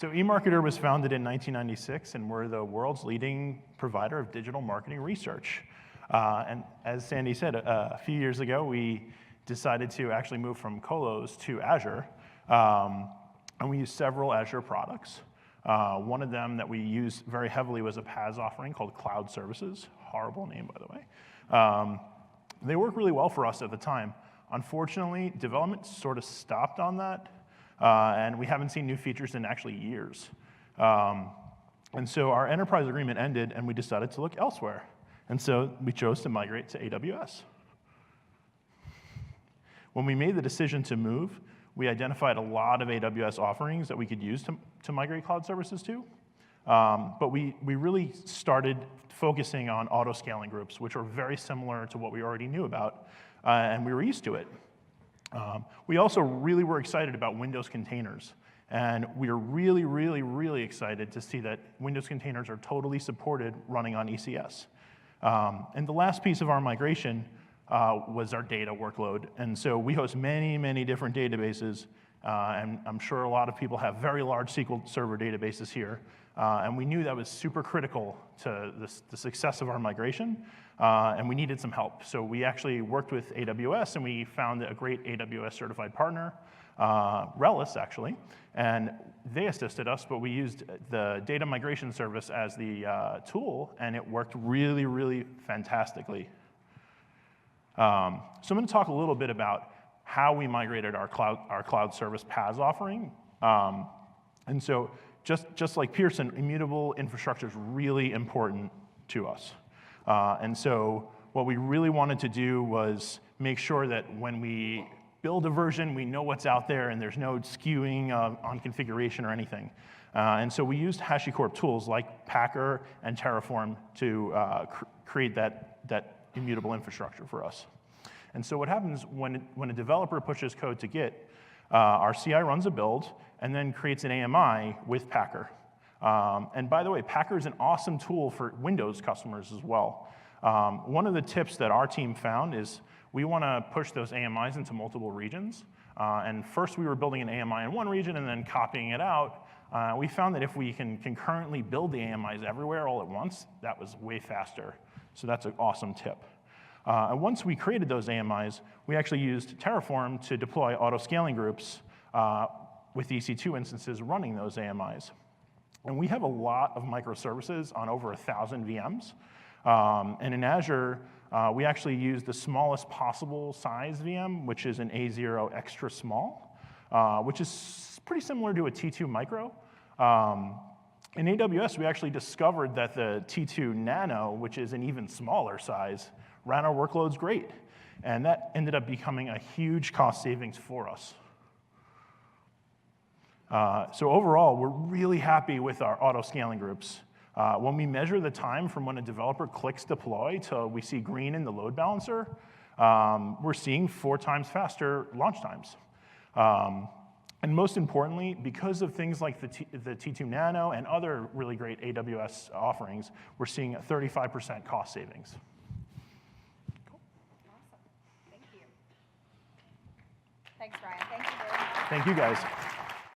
So eMarketer was founded in 1996, and we're the world's leading provider of digital marketing research. And as Sandy said, a few years ago, we decided to actually move from Colos to Azure. And we use several Azure products. One of them that we used very heavily was a PaaS offering called Cloud Services. Horrible name, by the way. They worked really well for us at the time. Unfortunately, development sort of stopped on that, and we haven't seen new features in actually years. And so our enterprise agreement ended, and we decided to look elsewhere. And so we chose to migrate to AWS. When we made the decision to move, we identified a lot of AWS offerings that we could use to migrate cloud services to. But we really started focusing on auto-scaling groups, which are very similar to what we already knew about, and we were used to it. We also really were excited about Windows containers. And we are really, really, really excited to see that Windows containers are totally supported running on ECS. And the last piece of our migration was our data workload. And so we host many, many different databases. And I'm sure a lot of people have very large SQL Server databases here. And we knew that was super critical to the success of our migration. And we needed some help. So we actually worked with AWS, and we found a great AWS certified partner, Relic, actually. And they assisted us, but we used the data migration service as the tool, and it worked really, really fantastically. So I'm going to talk a little bit about how we migrated our cloud service PaaS offering. And so just like Pearson, immutable infrastructure is really important to us. And so what we really wanted to do was make sure that when we build a version, we know what's out there, and there's no skewing on configuration or anything. And so we used HashiCorp tools like Packer and Terraform to create that immutable infrastructure for us. And so what happens when a developer pushes code to Git, our CI runs a build and then creates an AMI with Packer. And by the way, Packer is an awesome tool for Windows customers as well. One of the tips that our team found is we want to push those AMIs into multiple regions. And first we were building an AMI in one region and then copying it out. We found that if we can concurrently build the AMIs everywhere all at once, that was way faster. So that's an awesome tip. And once we created those AMIs, we actually used Terraform to deploy auto-scaling groups with EC2 instances running those AMIs. And we have a lot of microservices on over 1,000 VMs. And in Azure, we actually use the smallest possible size VM, which is an A0 extra small, which is pretty similar to a T2 micro. In AWS, we actually discovered that the T2 Nano, which is an even smaller size, ran our workloads great. And that ended up becoming a huge cost savings for us. So overall, we're really happy with our auto-scaling groups. When we measure the time from when a developer clicks deploy till we see green in the load balancer, we're seeing 4 times faster launch times. And most importantly, because of things like the T2 Nano and other really great AWS offerings, we're seeing a 35% cost savings. Cool. Awesome. Thank you. Thanks, Ryan. Thank you very much. Thank you, guys.